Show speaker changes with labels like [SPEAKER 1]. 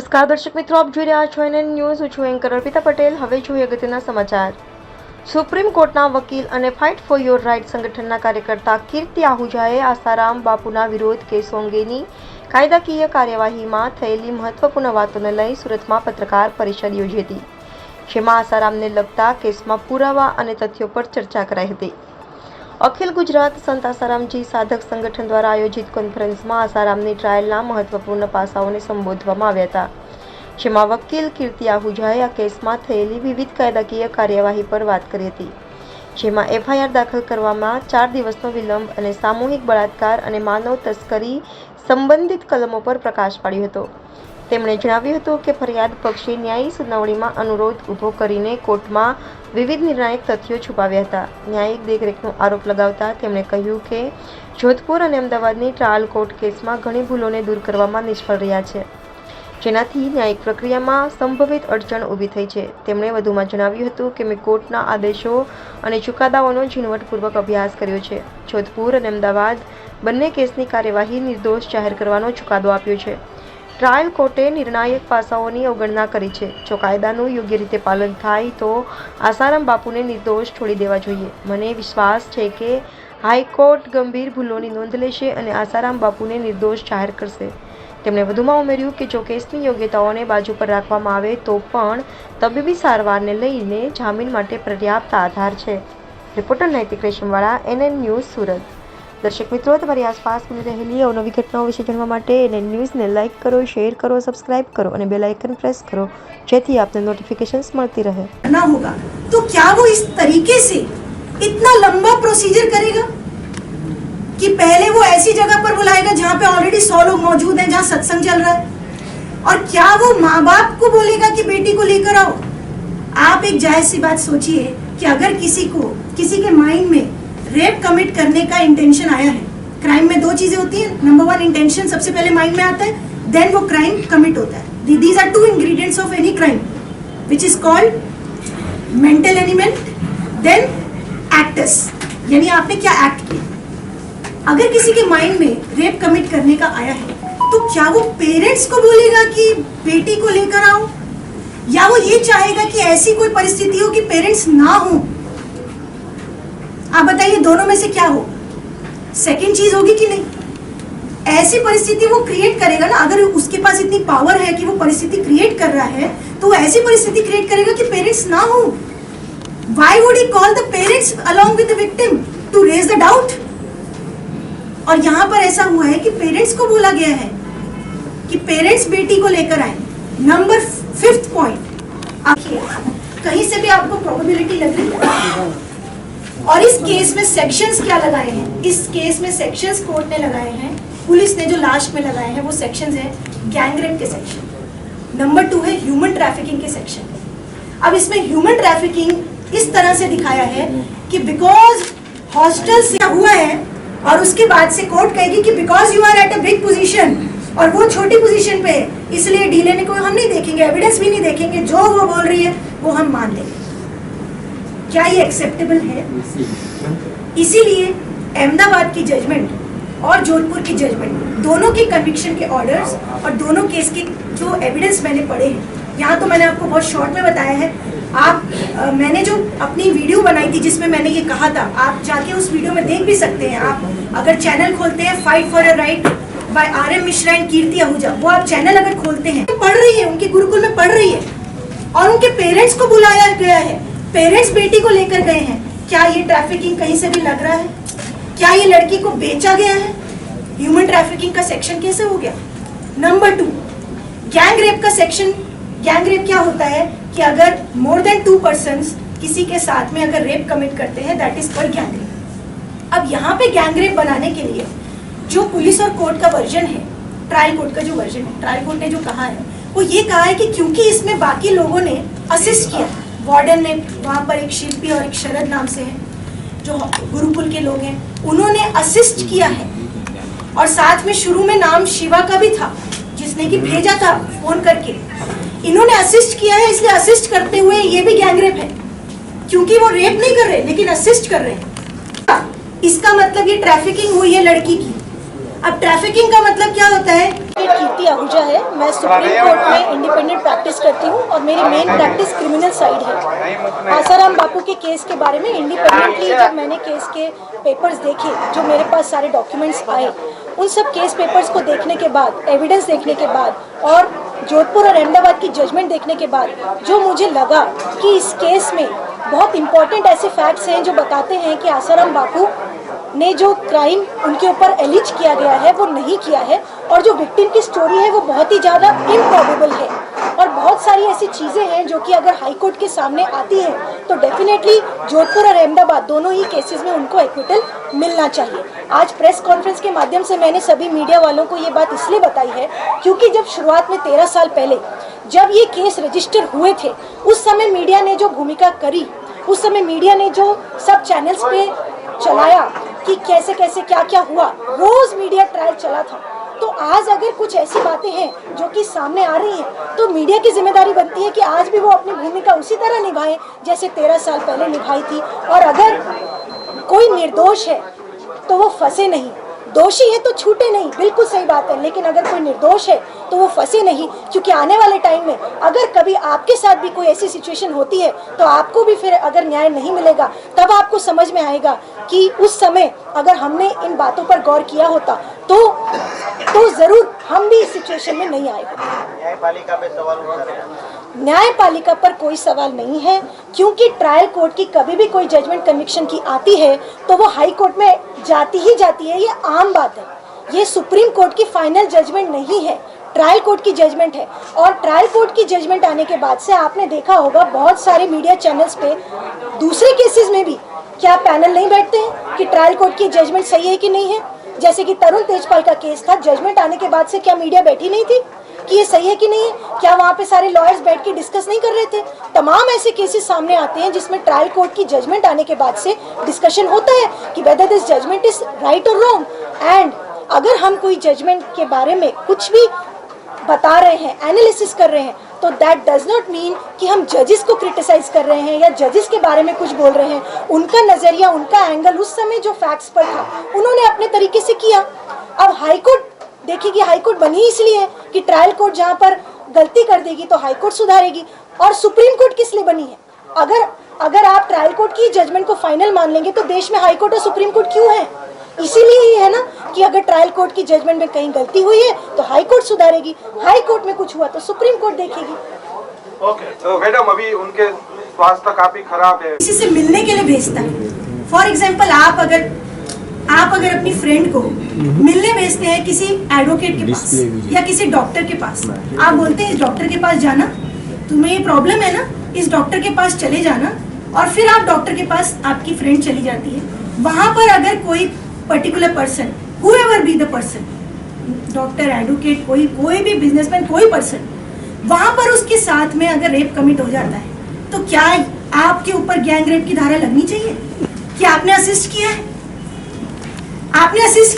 [SPEAKER 1] નમસ્કાર દર્શક મિત્રો, આપ જોઈ રહ્યા છો એનએન ન્યૂઝ. હું છું એન્કર અર્પિતા પટેલ. હવે જોઈએ અગત્યના સમાચાર. સુપ્રીમ કોર્ટના વકીલ અને ફાઇટ ફોર યોર રાઇટ સંગઠનના કાર્યકર્તા કીર્તિ આહુજાએ આસારામ બાપુના વિરોધ કેસો અંગેની કાયદાકીય કાર્યવાહીમાં થયેલી મહત્વપૂર્ણ વાતોને લઈ સુરતમાં પત્રકાર પરિષદ યોજી હતી, જેમાં આસારામને લગતા કેસમાં પુરાવા અને તથ્યો પર ચર્ચા કરાઈ હતી. અખિલ ગુજરાત સંત આસારામજી સાધક સંગઠન દ્વારા આયોજિત કોન્ફરન્સમાં આસારામની ટ્રાયલના મહત્વપૂર્ણ પાસાઓને સંબોધવામાં આવ્યા હતા, જેમાં વકીલ કીર્તિ આહુજાએ આ કેસમાં થયેલી વિવિધ કાયદાકીય કાર્યવાહી પર વાત કરી હતી, જેમાં એફઆઈઆર દાખલ કરવામાં 4 દિવસનો વિલંબ અને સામૂહિક બળાત્કાર અને માનવ તસ્કરી સંબંધિત કલમો પર પ્રકાશ પાડ્યો હતો. તેમણે જણાવ્યું હતું કે ફરિયાદ પક્ષે ન્યાયી સુનાવણીમાં અનુરોધ ઊભો કરીને કોર્ટમાં વિવિધ નિર્ણાયક તથ્યો છુપાવ્યા હતા. ન્યાયિક દેખરેખનો આરોપ લગાવતા તેમણે કહ્યું કે જોધપુર અને અમદાવાદની ટ્રાયલ કોર્ટ કેસમાં ઘણી ભૂલોને દૂર કરવામાં નિષ્ફળ રહ્યા છે, જેનાથી ન્યાયિક પ્રક્રિયામાં સંભવિત અડચણ ઊભી થઈ છે. તેમણે વધુમાં જણાવ્યું હતું કે મેં કોર્ટના આદેશો અને ચુકાદાઓનો ઝીણવટપૂર્વક અભ્યાસ કર્યો છે. જોધપુર અને અમદાવાદ બંને કેસની કાર્યવાહી નિર્દોષ જાહેર કરવાનો ચુકાદો આપ્યો છે. ટ્રાયલ કોર્ટે નિર્ણાયક પાસાઓની અવગણના કરી છે. જો કાયદાનું યોગ્ય રીતે પાલન થાય તો આસારામ બાપુને નિર્દોષ છોડી દેવા જોઈએ. મને વિશ્વાસ છે કે હાઈકોર્ટ ગંભીર ભૂલોની નોંધ લેશે અને આસારામ બાપુને નિર્દોષ જાહેર કરશે. તેમણે વધુમાં ઉમેર્યું કે જો કેસની યોગ્યતાઓને બાજુ પર રાખવામાં આવે તો પણ તબીબી સારવારને લઈને જામીન માટે પર્યાપ્ત આધાર છે. રિપોર્ટર નૈતિક રેશમવાળા, એનએન ન્યૂઝ, સુરત. દર્શક મિત્રો, તમારી આસપાસ બની રહેલી અવનવી ઘટનાઓ વિશે જાણવા માટે એનએન ન્યૂઝને લાઇક કરો, શેર કરો, સબસ્ક્રાઇબ કરો અને બેલ આઇકન પ્રેસ કરો, જેથી આપને નોટિफिकेशंस મળતી રહે.
[SPEAKER 2] ना होगा तो क्या वो इस तरीके से इतना लंबा प्रोसीजर करेगा कि पहले वो ऐसी जगह पर बुलाएगा जहाँ पे ऑलरेडी 100 लोग मौजूद हैं, जहाँ सत्संग चल रहा है, और क्या वो माँ बाप को बोलेगा कि बेटी को लेकर आओ. आप एक जायज सी बात सोचिए कि अगर किसी के माइंड में रेप कमिट करने का इंटेंशन आया है. क्राइम में 2 चीजें होती हैं. नंबर 1, इंटेंशन सबसे पहले माइंड में आता है, देन वो क्राइम कमिट होता है. These are 2 ingredients of any crime, which is called mental element, then acts, यानी आपने क्या एक्ट किया. अगर किसी के माइंड में रेप कमिट करने का आया है तो क्या वो पेरेंट्स को बोलेगा कि बेटी को लेकर आओ, या वो ये चाहेगा कि ऐसी कोई परिस्थिति हो कि पेरेंट्स ना हो. आप बताइए, दोनों में से क्या हो? सेकंड चीज होगी कि नहीं? ऐसी परिस्थिति वो क्रिएट करेगा ना. अगर उसके पास इतनी पावर है कि वो परिस्थिति क्रिएट कर रहा है, तो वो ऐसी परिस्थिति क्रिएट करेगा कि पेरेंट्स ना हो. Why would he call the parents along with the victim to raise the doubt? और यहाँ पर ऐसा हुआ है कि पेरेंट्स को बोला गया है कि पेरेंट्स बेटी को लेकर आए. नंबर 5th पॉइंट, कहीं से भी आपको प्रोबेबिलिटी लग रही है. और इस केस में सेक्शंस क्या लगाए हैं? इस केस में सेक्शंस कोर्ट ने लगाए हैं, पुलिस ने जो लास्ट में लगाए हैं वो सेक्शंस हैं गैंग रेप के सेक्शन. नंबर 2 है ह्यूमन ट्रैफिकिंग के सेक्शन. अब इसमें ह्यूमन ट्रैफिकिंग इस तरह से दिखाया है कि बिकॉज हॉस्टल से हुआ है और उसके बाद से कोर्ट कहेगी कि because you are at a big position और वो छोटी पोजीशन पे है, इसलिए डी लेने को हम नहीं देखेंगे, एविडेंस भी नहीं देखेंगे, जो वो बोल रही है वो हम मान लेंगे. क्या ये एक्सेप्टेबल है? इसीलिए अहमदाबाद की जजमेंट और जोधपुर की जजमेंट, दोनों की कन्विक्शन के ऑर्डर्स और दोनों केस के जो एविडेंस मैंने पढ़े हैं, यहाँ तो मैंने आपको बहुत शॉर्ट में बताया है. मैंने जो अपनी वीडियो बनाई थी जिसमें मैंने ये कहा था, आप जाके उस वीडियो में देख भी सकते हैं. आप अगर चैनल खोलते हैं fight for your right by RM Mishra and Kirti Ahuja, वो आप चैनल अगर खोलते हैं, पढ़ रही है, उनके गुरुकुल में पढ़ रही है और उनके पेरेंट्स को बुलाया गया है, पेरेंट्स बेटी को लेकर गए हैं. क्या ये ट्रैफिकिंग कहीं से भी लग रहा है? क्या ये लड़की को बेचा गया है? ह्यूमन ट्रैफिकिंग का सेक्शन कैसे हो गया? नंबर 2, गैंग रेप का सेक्शन. गैंग रेप क्या होता है कि अगर मोर देन 2 पर्सन्स किसी के साथ में अगर रेप कमिट करते हैं, that is called gang rape. अब यहाँ पे गैंग रेप बनाने के लिए जो पुलिस और कोर्ट का वर्जन है, ट्रायल कोर्ट का जो वर्जन है, ट्रायल कोर्ट ने जो कहा है वो ये कहा है कि क्योंकि इसमें बाकी लोगों ने असिस्ट किया, वार्डन ने, वहाँ पर एक शिल्पी और एक शरद नाम से है जो गुरुकुल के लोग हैं, उन्होंने असिस्ट किया है. और साथ में शुरू में नाम शिवा का भी था जिसने कि भेजा था फोन करके. इन्होंने असिस्ट किया है, इसलिए असिस्ट करते हुए ये भी गैंग रेप है, क्योंकि वो रेप नहीं कर रहे लेकिन असिस्ट कर रहे हैं. इसका मतलब ये ट्रैफिकिंग हुई है लड़की की. अब ट्रैफिकिंग का मतलब क्या होता है?
[SPEAKER 3] कीर्ति आहूजा है। मैं सुप्रीम कोर्ट में इंडिपेंडेंट प्रैक्टिस करती हूँ और मेरी मेन प्रैक्टिस क्रिमिनल साइड है। आसाराम बापू के केस के बारे में इंडिपेंडेंटली जब मैंने केस के पेपर्स देखे, जो मेरे पास सारे डॉक्यूमेंट्स आए, उन सब केस पेपर्स को देखने के बाद, एविडेंस देखने के बाद और जोधपुर और अहमदाबाद की जजमेंट देखने के बाद जो मुझे लगा कि इस केस में बहुत इंपॉर्टेंट ऐसे फैक्ट्स हैं जो बताते हैं कि आसाराम बापू ने जो क्राइम उनके ऊपर एलिज किया गया है वो नहीं किया है, और जो विक्टिम की स्टोरी है वो बहुत ही ज़्यादा इम्प्रॉबेबल है। और बहुत सारी ऐसी चीज़ें हैं जो कि अगर हाई कोर्ट के सामने आती हैं तो डेफिनेटली जोधपुर और अहमदाबाद दोनों ही केसेस में उनको एक्विटल मिलना चाहिए। आज प्रेस कॉन्फ्रेंस के माध्यम से मैंने सभी मीडिया वालों को ये बात इसलिए बताई है क्योंकि जब शुरुआत में 13 साल पहले जब ये केस रजिस्टर हुए थे, उस समय मीडिया ने जो भूमिका करी, उस समय मीडिया ने जो सब चैनल्स पे चलाया कि कैसे कैसे क्या क्या हुआ, रोज मीडिया ट्रायल चला था। तो आज अगर कुछ ऐसी बातें हैं जो कि सामने आ रही हैं तो मीडिया की जिम्मेदारी बनती है कि आज भी वो अपनी भूमिका उसी तरह निभाएं जैसे 13 साल पहले निभाई थी। और अगर कोई निर्दोष है तो वो फंसे नहीं, दोषी है तो छूटे नहीं, बिल्कुल सही बात है। लेकिन अगर कोई निर्दोष है तो वो फंसे नहीं, क्योंकि आने वाले टाइम में अगर कभी आपके साथ भी कोई ऐसी सिचुएशन होती है तो आपको भी फिर अगर न्याय नहीं मिलेगा तब आपको समझ में आएगा कि उस समय अगर हमने इन बातों पर गौर किया होता तो जरूर हम भी इस सिचुएशन में नहीं आए।
[SPEAKER 4] न्यायपालिका पे सवाल उठा रहे हैं।
[SPEAKER 3] न्यायपालिका पर कोई सवाल नहीं है, क्योंकि ट्रायल कोर्ट की कभी भी कोई जजमेंट कन्विक्शन की आती है तो वो हाई कोर्ट में जाती ही जाती है, ये आम बात है। ये सुप्रीम कोर्ट की फाइनल जजमेंट नहीं है, ट्रायल कोर्ट की जजमेंट है। और ट्रायल कोर्ट की जजमेंट आने के बाद से आपने देखा होगा बहुत सारे मीडिया चैनल्स पे दूसरे केसेस में भी क्या पैनल नहीं बैठते हैं कि ट्रायल कोर्ट की जजमेंट सही है कि नहीं है। जैसे कि तरुण तेजपाल का केस था, जजमेंट आने के बाद से क्या मीडिया बैठी नहीं थी कि ये सही है कि नहीं है? क्या वहाँ पे सारे लॉयर्स बैठ के डिस्कस नहीं कर रहे थे? तमाम ऐसे केसेस सामने आते हैं जिसमें ट्रायल कोर्ट की जजमेंट आने के बाद से डिस्कशन होता है कि whether this judgment is right और रॉन्ग। एंड अगर हम कोई जजमेंट के बारे में कुछ भी बता रहे हैं, एनालिसिस कर रहे हैं, तो दैट डज नॉट मीन कि हम जजेस को क्रिटिसाइज कर रहे हैं या जजेस के बारे में कुछ बोल रहे हैं। उनका नजरिया, उनका एंगल उस समय जो फैक्ट्स पर था उन्होंने अपने तरीके से किया। अब हाई कोर्ट देखिए, हाई कोर्ट बनी इसलिए है कि ट्रायल कोर्ट जहाँ पर गलती कर देगी तो हाई कोर्ट सुधारेगी। और सुप्रीम कोर्ट किस लिए बनी है? अगर आप ट्रायल कोर्ट की जजमेंट को फाइनल मान लेंगे तो देश में हाई कोर्ट और सुप्रीम कोर्ट क्यों है? इसीलिए ही है ना कि अगर ट्रायल कोर्ट की जजमेंट में कहीं गलती हुई है तो हाई कोर्ट सुधारेगी, हाई कोर्ट में कुछ हुआ तो सुप्रीम कोर्ट देखेगी।
[SPEAKER 5] ओके, तो मैडम अभी उनके स्वास्थ्य काफी खराब है,
[SPEAKER 2] किसी से मिलने के लिए भेजता है। फॉर एग्जाम्पल आप अगर अपनी फ्रेंड को मिलने भेजते हैं किसी एडवोकेट के पास या किसी डॉक्टर के पास, आप बोलते हैं इस डॉक्टर के पास जाना, तुम्हें ये प्रॉब्लम है ना, इस डॉक्टर के पास चले जाना, और फिर आप डॉक्टर के पास आपकी फ्रेंड चली जाती है। वहां पर अगर कोई particular person, whoever be the person, doctor, advocate, कोई भी बिजनेसमैन, कोई पर्सन, वहां पर उसके साथ में अगर रेप कमिट हो जाता है तो क्या आपके ऊपर गैंग रेप की धारा लगनी चाहिए कि आपने असिस्ट किया है? आपने असिस्ट